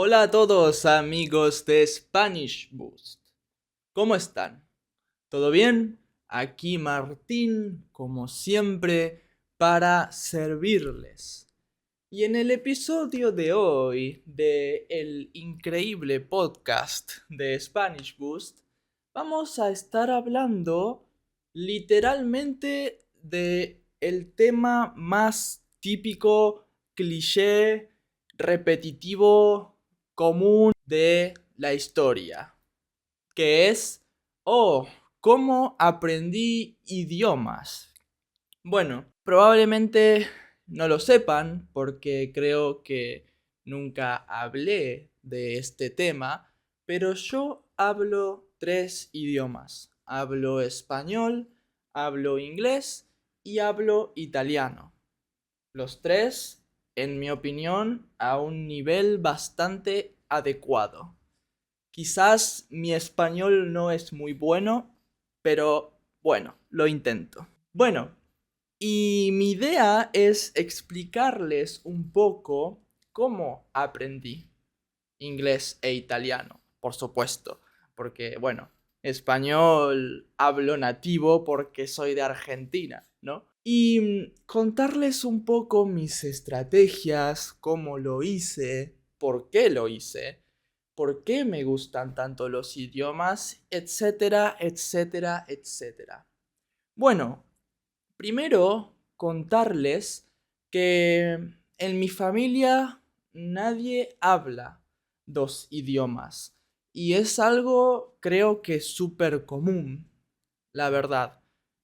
Hola a todos amigos de Spanish Boost. ¿Cómo están? ¿Todo bien? Aquí Martín, como siempre, para servirles. Y en el episodio de hoy de el increíble podcast de Spanish Boost, vamos a estar hablando literalmente de el tema más típico, cliché, repetitivo, común de la historia, que es, ¿cómo aprendí idiomas? Bueno, probablemente no lo sepan porque creo que nunca hablé de este tema, pero yo hablo tres idiomas. Hablo español, hablo inglés y hablo italiano. Los tres, en mi opinión, a un nivel bastante adecuado. Quizás mi español no es muy bueno, pero bueno, lo intento. Bueno, y mi idea es explicarles un poco cómo aprendí inglés e italiano, por supuesto, porque bueno, español hablo nativo porque soy de Argentina, ¿no? Y contarles un poco mis estrategias, cómo lo hice, por qué lo hice, por qué me gustan tanto los idiomas, etcétera, etcétera, etcétera. Bueno, primero, contarles que en mi familia nadie habla dos idiomas y es algo creo que súper común, la verdad.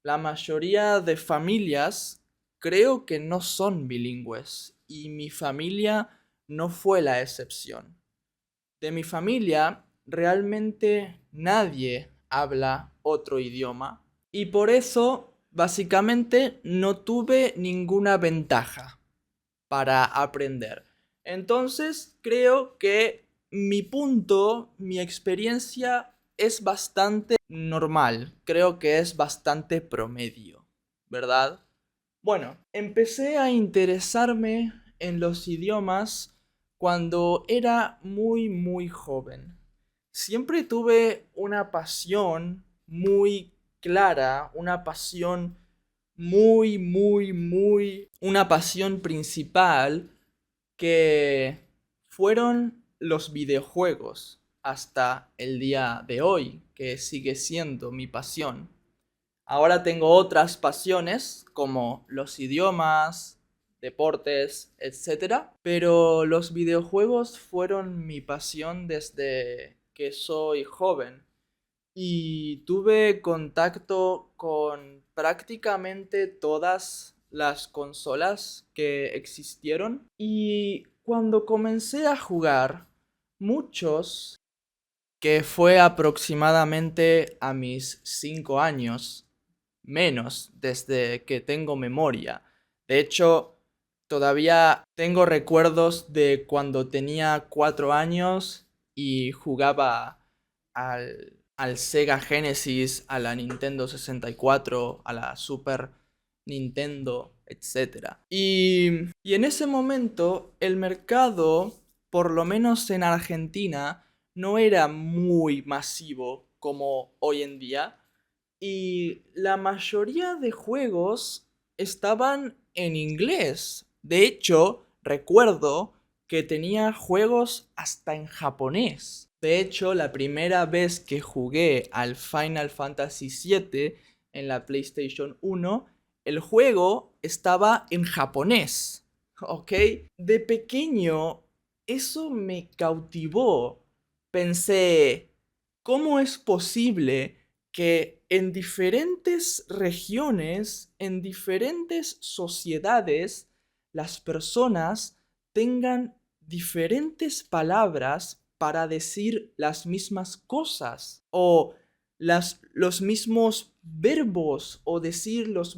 La mayoría de familias creo que no son bilingües y mi familia no fue la excepción. De mi familia realmente nadie habla otro idioma y por eso básicamente no tuve ninguna ventaja para aprender. Entonces creo que mi punto, mi experiencia es bastante normal, creo que es bastante promedio, ¿verdad? Bueno, empecé a interesarme en los idiomas cuando era muy joven. Siempre tuve una pasión muy clara, una pasión una pasión principal que fueron los videojuegos hasta el día de hoy, que sigue siendo mi pasión. Ahora tengo otras pasiones como los idiomas, deportes, etcétera, pero los videojuegos fueron mi pasión desde que soy joven y tuve contacto con prácticamente todas las consolas que existieron y cuando comencé a jugar muchos, que fue aproximadamente a mis 5 años, menos desde que tengo memoria. De hecho, todavía tengo recuerdos de cuando tenía 4 años y jugaba al Sega Genesis, a la Nintendo 64, a la Super Nintendo, etcétera. Y en ese momento el mercado, por lo menos en Argentina, no era muy masivo como hoy en día. Y la mayoría de juegos estaban en inglés. De hecho, recuerdo que tenía juegos hasta en japonés. De hecho, la primera vez que jugué al Final Fantasy VII en la PlayStation 1, el juego estaba en japonés. ¿Ok? De pequeño, eso me cautivó. Pensé, ¿cómo es posible que en diferentes regiones, en diferentes sociedades, las personas tengan diferentes palabras para decir las mismas cosas o los mismos verbos o decir las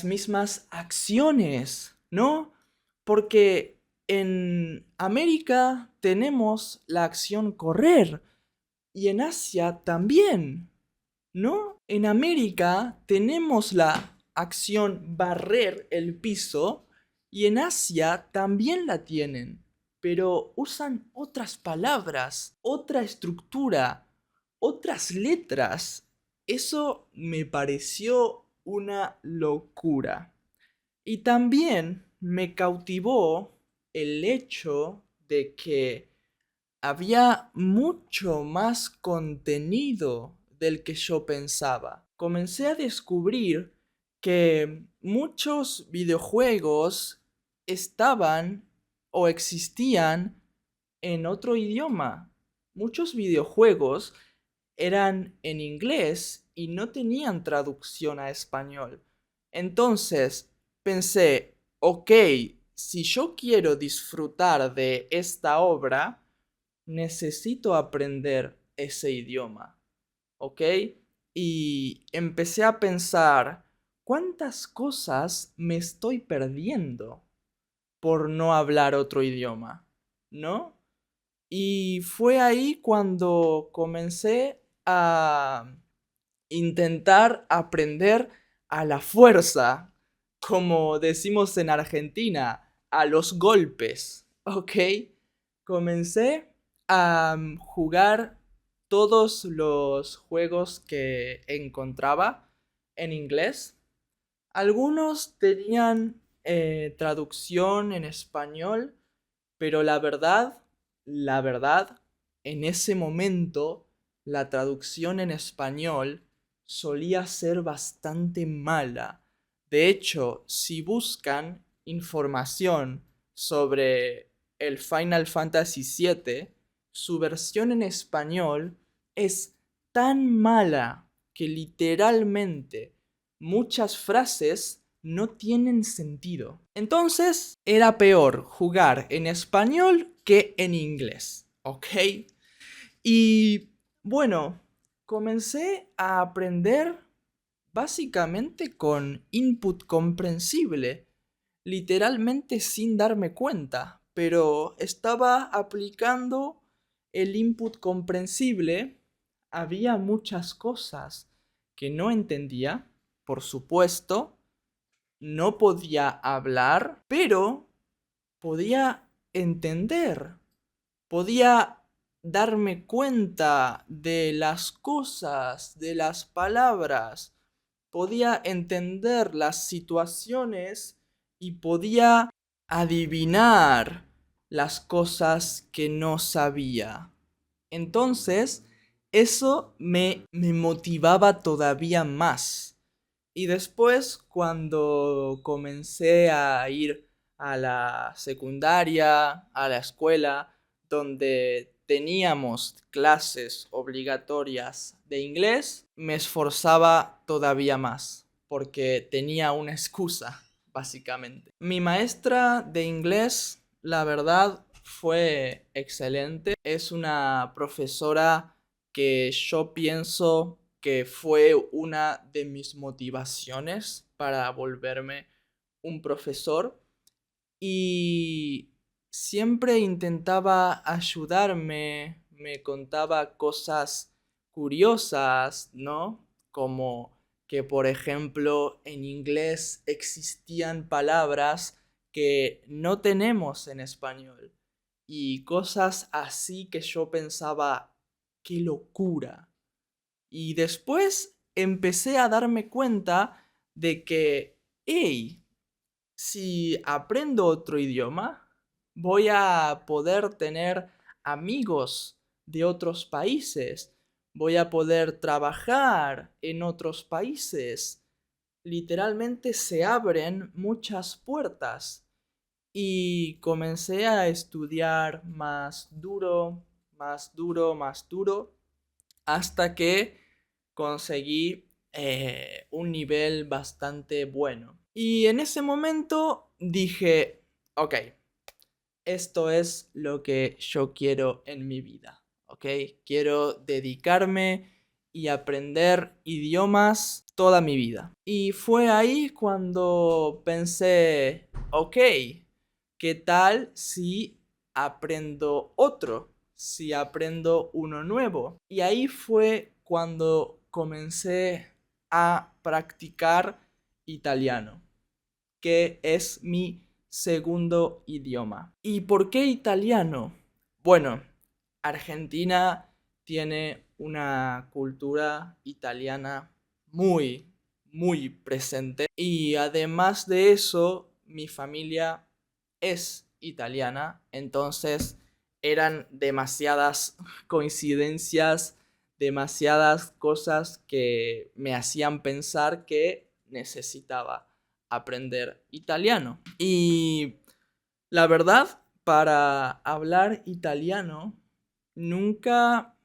mismas acciones, ¿no? Porque en América tenemos la acción correr y en Asia también, ¿no? En América tenemos la acción barrer el piso y en Asia también la tienen. pero usan otras palabras, otra estructura, otras letras. Eso me pareció una locura. Y también me cautivó el hecho de que había mucho más contenido del que yo pensaba. Comencé a descubrir que muchos videojuegos estaban o existían en otro idioma. Muchos videojuegos eran en inglés y no tenían traducción a español. Entonces pensé, ok, si yo quiero disfrutar de esta obra, necesito aprender ese idioma, ¿ok? Y empecé a pensar, ¿cuántas cosas me estoy perdiendo por no hablar otro idioma? ¿No? Y fue ahí cuando comencé a intentar aprender a la fuerza, como decimos en Argentina, a los golpes, ¿ok? Comencé a jugar todos los juegos que encontraba en inglés. Algunos tenían traducción en español, pero la verdad, en ese momento, la traducción en español solía ser bastante mala. De hecho, si buscan información sobre el Final Fantasy VII, su versión en español es tan mala que literalmente muchas frases no tienen sentido. Entonces, era peor jugar en español que en inglés, ¿ok? Y bueno, comencé a aprender básicamente con input comprensible, literalmente sin darme cuenta, pero estaba aplicando el input comprensible. Había muchas cosas que no entendía, por supuesto, no podía hablar, pero podía entender, podía darme cuenta de las cosas, de las palabras, podía entender las situaciones y podía adivinar las cosas que no sabía. Entonces, eso me motivaba todavía más. Y después, cuando comencé a ir a la secundaria, a la escuela, donde teníamos clases obligatorias de inglés, me esforzaba todavía más, porque tenía una excusa, básicamente. Mi maestra de inglés, la verdad, fue excelente. Es una profesora que yo pienso que fue una de mis motivaciones para volverme un profesor y siempre intentaba ayudarme, me contaba cosas curiosas, ¿no? Como que, por ejemplo, en inglés existían palabras que no tenemos en español y cosas así que yo pensaba, qué locura. Y después empecé a darme cuenta de que, hey, si aprendo otro idioma, voy a poder tener amigos de otros países, voy a poder trabajar en otros países. Literalmente se abren muchas puertas y comencé a estudiar más duro, más duro, más duro, hasta que conseguí un nivel bastante bueno. Y en ese momento dije, ok, esto es lo que yo quiero en mi vida, ¿ok? Quiero dedicarme y aprender idiomas toda mi vida. Y fue ahí cuando pensé, ok, ¿qué tal si aprendo otro? Si aprendo uno nuevo. Y ahí fue cuando comencé a practicar italiano, que es mi segundo idioma. ¿Y por qué italiano? Bueno, Argentina tiene una cultura italiana muy presente. Y además de eso, mi familia es italiana. Entonces eran demasiadas coincidencias, demasiadas cosas que me hacían pensar que necesitaba aprender italiano. Y la verdad, para hablar italiano, nunca,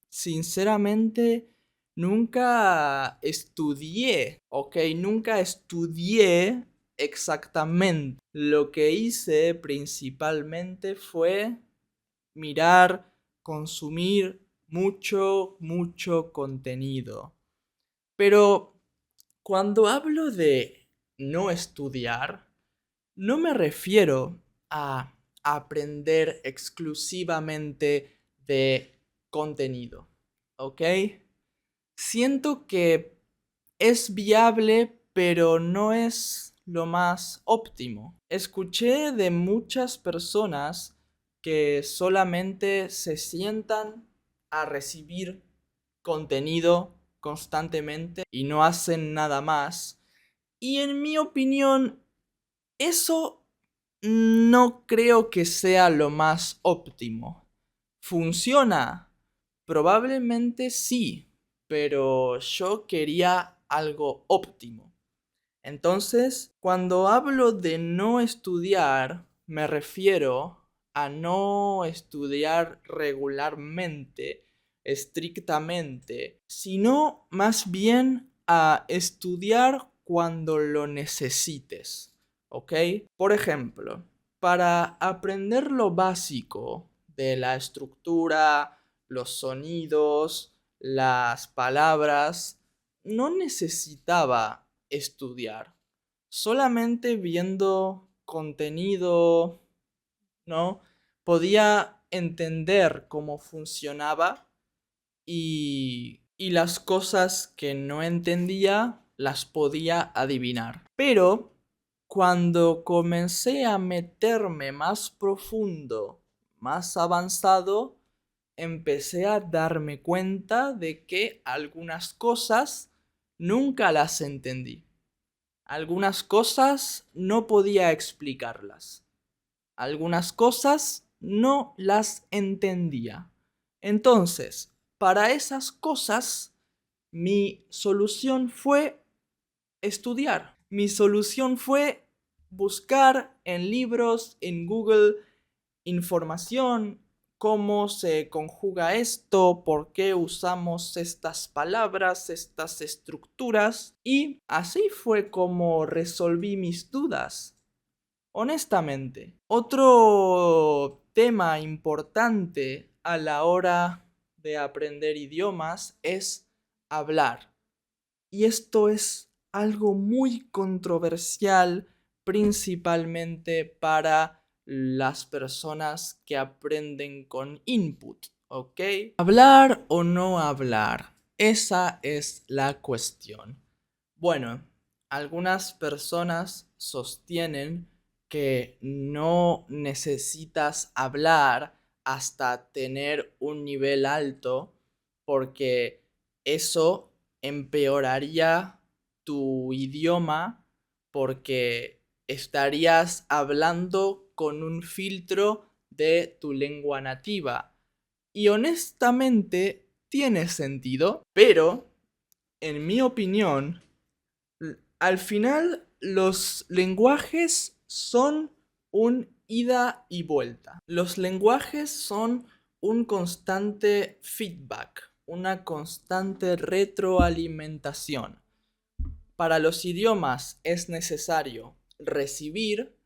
sinceramente, nunca estudié, ¿ok? Nunca estudié exactamente. Lo que hice principalmente fue mirar, consumir mucho contenido. Pero cuando hablo de no estudiar, no me refiero a aprender exclusivamente de contenido, ¿ok? Siento que es viable, pero no es lo más óptimo. Escuché de muchas personas que solamente se sientan a recibir contenido constantemente y no hacen nada más. Y en mi opinión, eso no creo que sea lo más óptimo. ¿Funciona? Probablemente sí, pero yo quería algo óptimo. Entonces, cuando hablo de no estudiar, me refiero a no estudiar regularmente, estrictamente, sino más bien a estudiar cuando lo necesites, ¿ok? Por ejemplo, para aprender lo básico de la estructura, los sonidos, las palabras, no necesitaba estudiar. Solamente viendo contenido, ¿no? Podía entender cómo funcionaba y las cosas que no entendía las podía adivinar. Pero cuando comencé a meterme más profundo, más avanzado, empecé a darme cuenta de que algunas cosas nunca las entendí. Algunas cosas no podía explicarlas. Algunas cosas no las entendía. Entonces, para esas cosas, mi solución fue estudiar. Mi solución fue buscar en libros, en Google, información, cómo se conjuga esto, por qué usamos estas palabras, estas estructuras, y así fue como resolví mis dudas. Honestamente, otro tema importante a la hora de aprender idiomas es hablar. Y esto es algo muy controversial, principalmente para las personas que aprenden con input, ¿ok? ¿Hablar o no hablar? Esa es la cuestión. Bueno, algunas personas sostienen que no necesitas hablar hasta tener un nivel alto porque eso empeoraría tu idioma porque estarías hablando con un filtro de tu lengua nativa. Y honestamente tiene sentido, pero en mi opinión, al final los lenguajes son un ida y vuelta. Los lenguajes son un constante feedback, una constante retroalimentación. Para los idiomas es necesario recibir,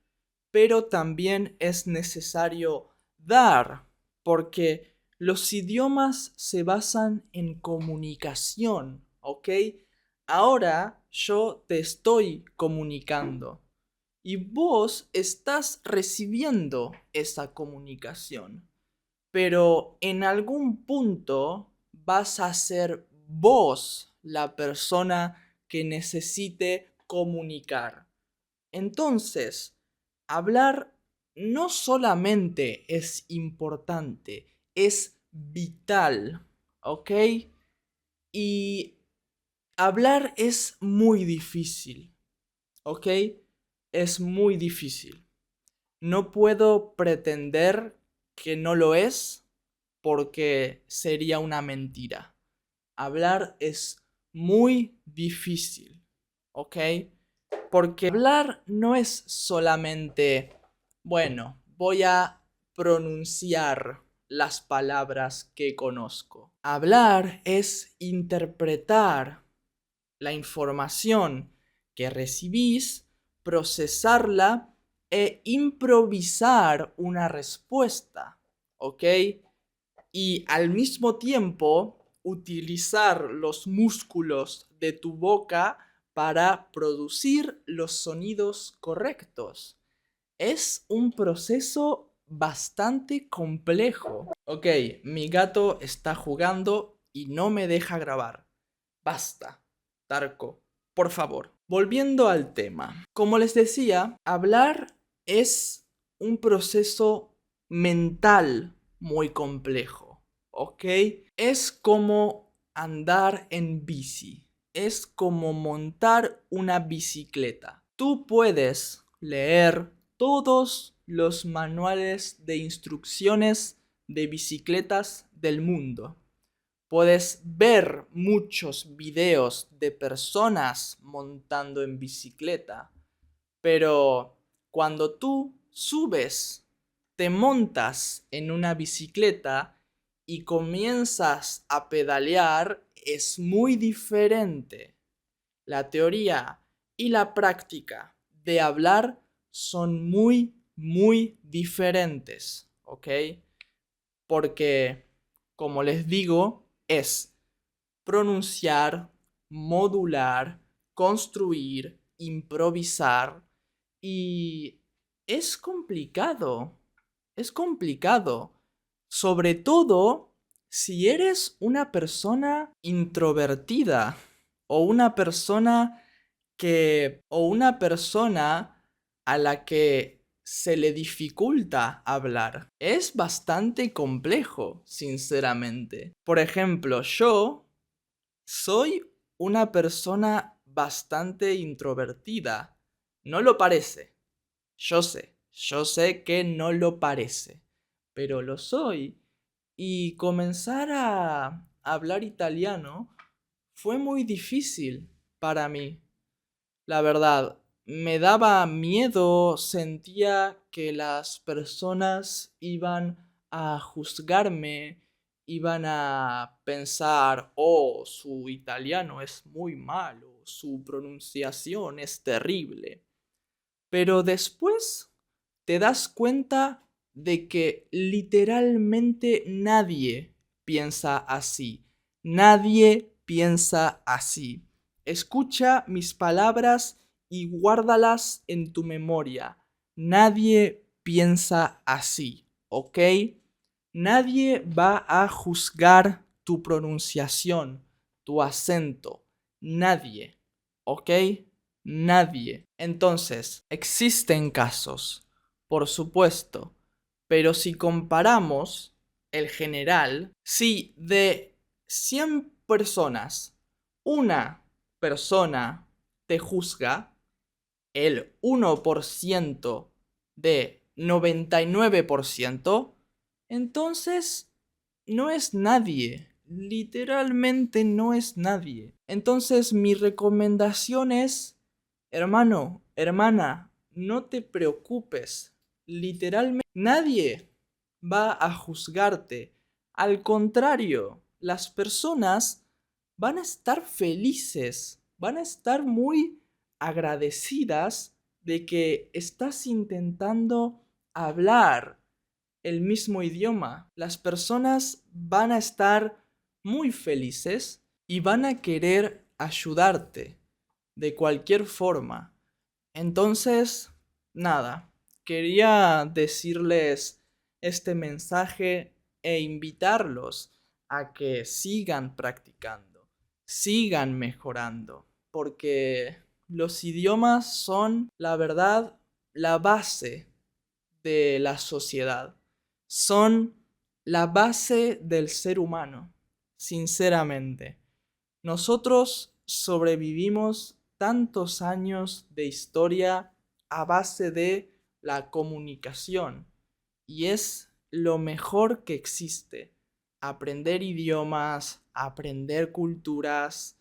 pero también es necesario dar, porque los idiomas se basan en comunicación, ¿ok? Ahora yo te estoy comunicando y vos estás recibiendo esa comunicación, pero en algún punto vas a ser vos la persona que necesite comunicar. Entonces, hablar no solamente es importante, es vital, ¿ok? Y hablar es muy difícil, ¿ok? Es muy difícil. No puedo pretender que no lo es porque sería una mentira. Hablar es muy difícil, ¿ok? Porque hablar no es solamente, bueno, voy a pronunciar las palabras que conozco. Hablar es interpretar la información que recibís, procesarla e improvisar una respuesta, ¿ok? Y al mismo tiempo utilizar los músculos de tu boca para producir los sonidos correctos. Es un proceso bastante complejo. Ok, mi gato está jugando y no me deja grabar. Basta, Tarko, por favor. Volviendo al tema. Como les decía, hablar es un proceso mental muy complejo, ¿ok? Es como andar en bici. Es como montar una bicicleta. Tú puedes leer todos los manuales de instrucciones de bicicletas del mundo. Puedes ver muchos videos de personas montando en bicicleta, pero cuando tú subes, te montas en una bicicleta y comienzas a pedalear, es muy diferente. La teoría y la práctica de hablar son muy diferentes, ¿ok? Porque, como les digo, es pronunciar, modular, construir, improvisar y es complicado, sobre todo si eres una persona introvertida o una persona a la que se le dificulta hablar. Es bastante complejo, sinceramente. Por ejemplo, yo soy una persona bastante introvertida. No lo parece. Yo sé que no lo parece, pero lo soy. Y comenzar a hablar italiano fue muy difícil para mí. La verdad, me daba miedo, sentía que las personas iban a juzgarme, iban a pensar, oh, su italiano es muy malo, su pronunciación es terrible. Pero después te das cuenta de que literalmente nadie piensa así. Nadie piensa así. Escucha mis palabras y guárdalas en tu memoria. Nadie piensa así, ¿ok? Nadie va a juzgar tu pronunciación, tu acento. Nadie, ¿ok? Nadie. Entonces, existen casos, por supuesto, pero si comparamos el general, si de 100 personas, una persona te juzga, el 1% de 99%, entonces no es nadie. Literalmente no es nadie. Entonces mi recomendación es, hermano, hermana, no te preocupes. Literalmente nadie va a juzgarte. Al contrario, las personas van a estar felices, van a estar muy agradecidas de que estás intentando hablar el mismo idioma. Las personas van a estar muy felices y van a querer ayudarte de cualquier forma. Entonces, nada, quería decirles este mensaje e invitarlos a que sigan practicando, sigan mejorando, porque los idiomas son, la verdad, la base de la sociedad. Son la base del ser humano, sinceramente. Nosotros sobrevivimos tantos años de historia a base de la comunicación y es lo mejor que existe. Aprender idiomas, aprender culturas,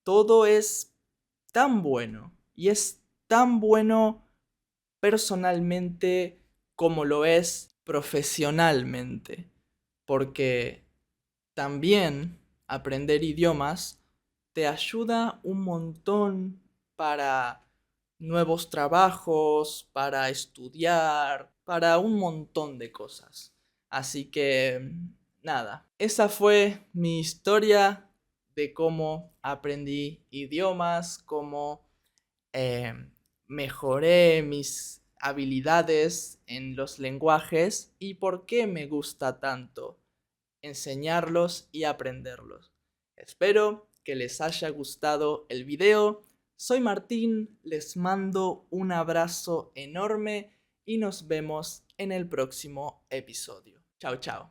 todo es tan bueno y es tan bueno personalmente como lo es profesionalmente, porque también aprender idiomas te ayuda un montón para nuevos trabajos, para estudiar, para un montón de cosas. Así que, nada, esa fue mi historia de cómo aprendí idiomas, cómo eh, mejoré mis habilidades en los lenguajes y por qué me gusta tanto enseñarlos y aprenderlos. Espero que les haya gustado el video. Soy Martín, les mando un abrazo enorme y nos vemos en el próximo episodio. Chao, chao.